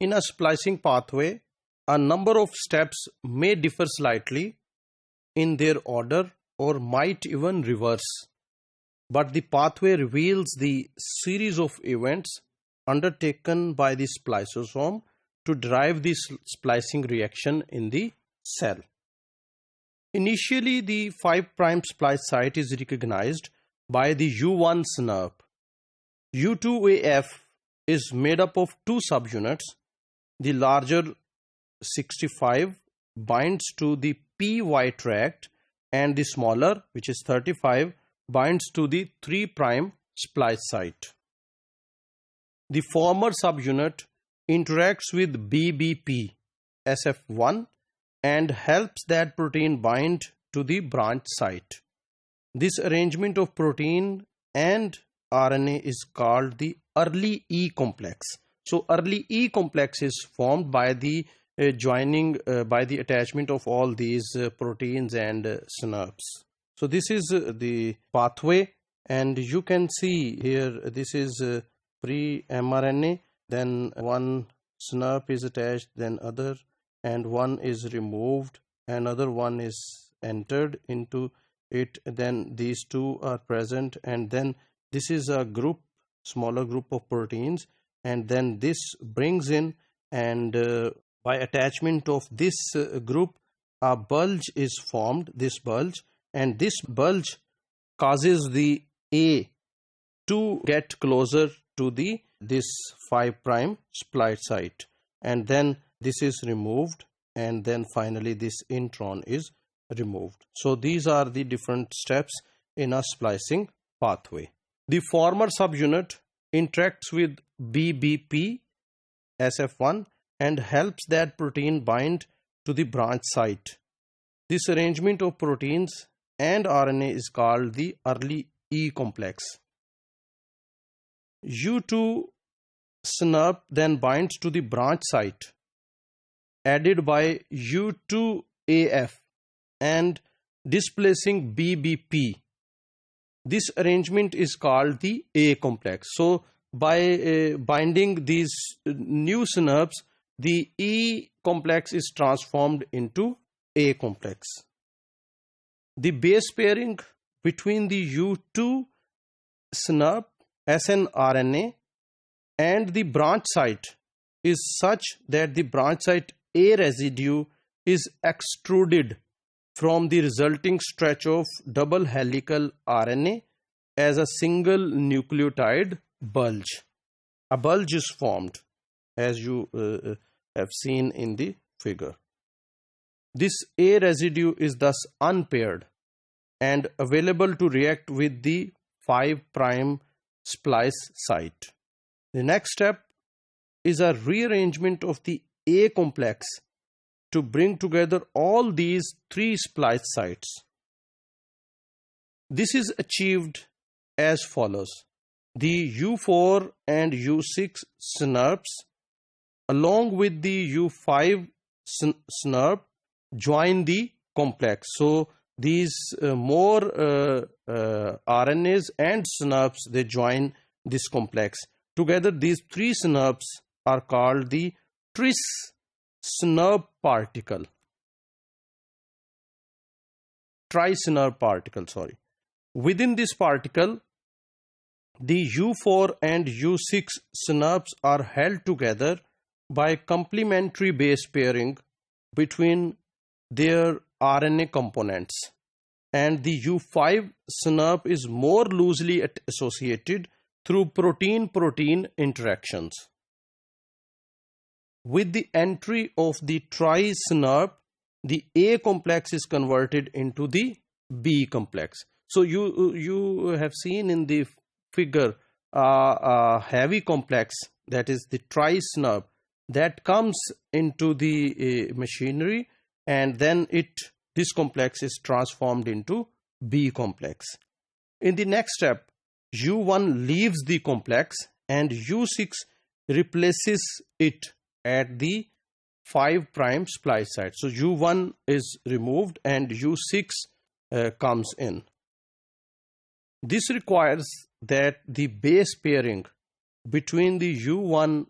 In a splicing pathway, a number of steps may differ slightly in their order or might even reverse, but the pathway reveals the series of events undertaken by the spliceosome to drive the splicing reaction in the cell. Initially, the 5' splice site is recognized by the U1 SNRP. U2AF is made up of two subunits. The larger 65 binds to the PY tract and the smaller, which is 35, binds to the 3' splice site. The former subunit interacts with BBP SF1 and helps that protein bind to the branch site. This arrangement of protein and RNA is called the early E complex. So early E complex is formed by the joining by the attachment of all these proteins and SNRPs. So this is the pathway, and you can see here this is pre-mRNA, then one SNRP is attached, then other, and one is removed, another one is entered into it, then these two are present, and then this is a group, smaller group of proteins, and then this brings in, and by attachment of this group, a bulge is formed, this bulge, and this bulge causes the A to get closer to this 5' splice site, and then this is removed, and then finally this intron is removed. So these are the different steps in a splicing pathway. The former subunit interacts with BBP SF1 and helps that protein bind to the branch site. This arrangement of proteins and RNA is called the early E complex. U2 SNRP then binds to the branch site, added by U2AF and displacing BBP. This arrangement is called the A complex. So by binding these new SNRPs, the E complex is transformed into A complex. The base pairing between the U2 SNRP snRNA and the branch site is such that the branch site A residue is extruded from the resulting stretch of double helical RNA as a single nucleotide bulge. A bulge is formed, as you have seen in the figure. This A residue is thus unpaired and available to react with the 5' splice site. The next step is a rearrangement of the A complex to bring together all these 3 splice sites. This is achieved as follows. The U4 and U6 SNRPs along with the U5 SNRP join the complex. So these more RNAs and SNRPs, they join this complex. Together these 3 SNRPs are called the tris SNRP particle. Tri-SNRP particle, sorry. Within this particle, the U4 and U6 SNRPs are held together by complementary base pairing between their RNA components, and the U5 SNRP is more loosely associated through protein-protein interactions. With the entry of the tri-SNRP, the A complex is converted into the B complex. So you have seen in the figure a heavy complex, that is the tri-SNRP, that comes into the machinery, and then this complex is transformed into B complex. In the next step, U1 leaves the complex and U6 replaces it at the 5' splice site. So U1 is removed and U6 comes in. This requires that the base pairing between the U1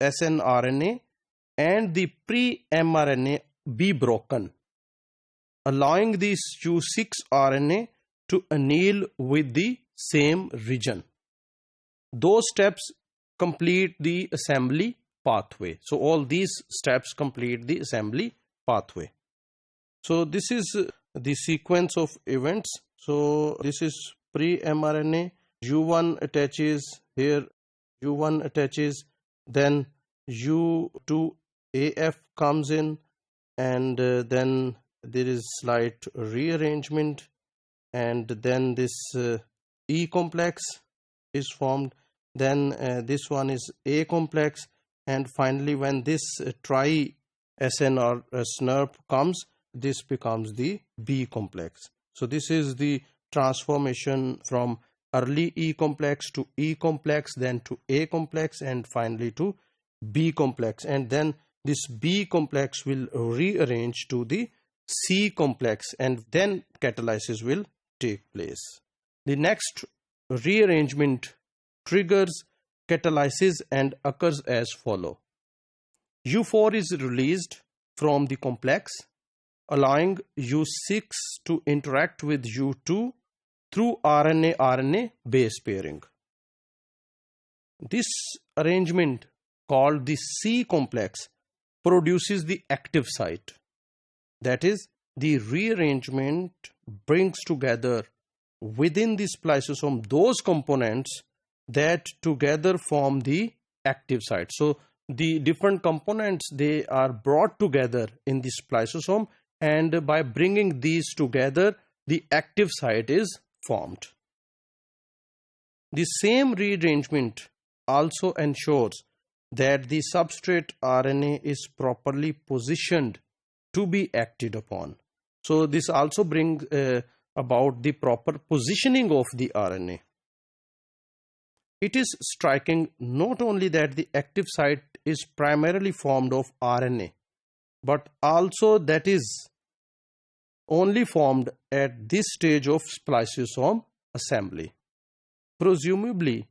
snRNA and the pre-mRNA be broken, allowing these U6 RNA to anneal with the same region. Those steps complete the assembly pathway. So all these steps complete the assembly pathway. So this is the sequence of events. So this is pre-mRNA, U1 attaches here, U1 attaches, then U2AF comes in, and then there is slight rearrangement, and then this E complex is formed, then this one is A complex, and finally when this tri-SN or SNRP comes, this becomes the B complex. So this is the transformation from early E complex to E complex, then to A complex, and finally to B complex, and then this B complex will rearrange to the C complex, and then catalysis will take place. The next rearrangement triggers catalysis and occurs as follow. U4 is released from the complex, allowing U6 to interact with U2 through RNA-RNA base pairing. This arrangement, called the C complex, produces the active site. That is, the rearrangement brings together within the spliceosome those components that together form the active site. So the different components, they are brought together in the spliceosome, and by bringing these together, the active site is formed. The same rearrangement also ensures that the substrate RNA is properly positioned to be acted upon. So this also brings about the proper positioning of the RNA. It is striking not only that the active site is primarily formed of RNA, but also that is only formed at this stage of spliceosome assembly. Presumably,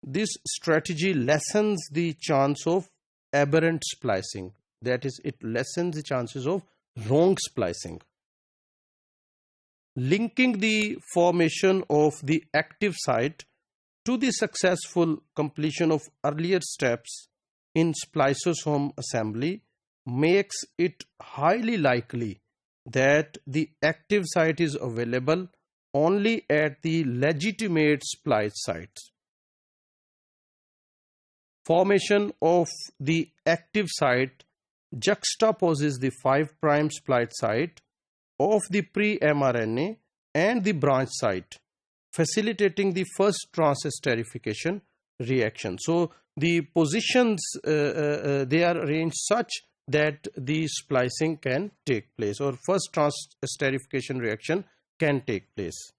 this strategy lessens the chance of aberrant splicing. That is, it lessens the chances of wrong splicing. Linking the formation of the active site to the successful completion of earlier steps in spliceosome assembly makes it highly likely that the active site is available only at the legitimate splice sites. Formation of the active site juxtaposes the 5' splice site of the pre-mRNA and the branch site, facilitating the first transesterification reaction. So the positions they are arranged such that the splicing can take place, or first transesterification reaction can take place.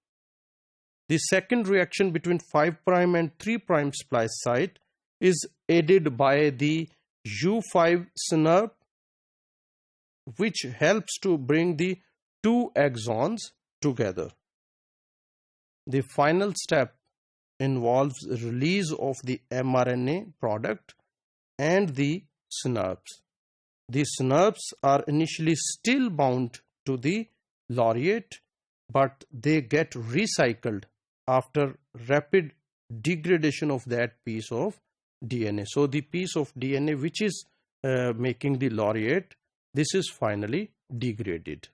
The second reaction between 5' and 3' splice site is aided by the U5 SNRP, which helps to bring the two exons together. The final step involves release of the mRNA product and the SNRPs. The SNRPs are initially still bound to the laureate, but they get recycled after rapid degradation of that piece of DNA. So the piece of DNA which is making the laureate, this is finally degraded.